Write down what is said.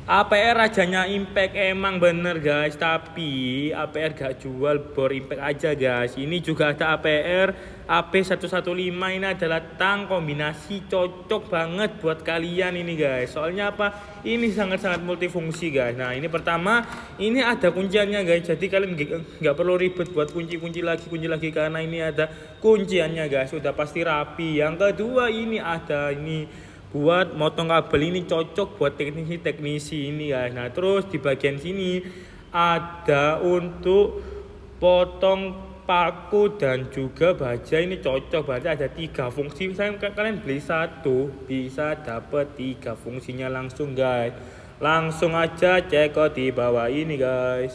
APR rajanya Impact emang bener guys, tapi APR gak jual bor Impact aja guys. Ini juga ada APR AP115, ini adalah tang kombinasi cocok banget buat kalian ini guys. Soalnya apa? Ini sangat-sangat multifungsi guys. Nah ini pertama, ini ada kunciannya guys. Jadi kalian nggak perlu ribet buat kunci kunci lagi karena ini ada kunciannya guys. Sudah pasti rapi. Yang kedua ini ada ini buat motong kabel, ini cocok buat teknisi ini guys. Nah terus di bagian sini ada untuk potong paku dan juga baja, ini cocok, berarti ada 3 fungsi. Misalnya kalian beli satu bisa dapat 3 fungsinya langsung guys. Langsung aja cek di bawah ini guys.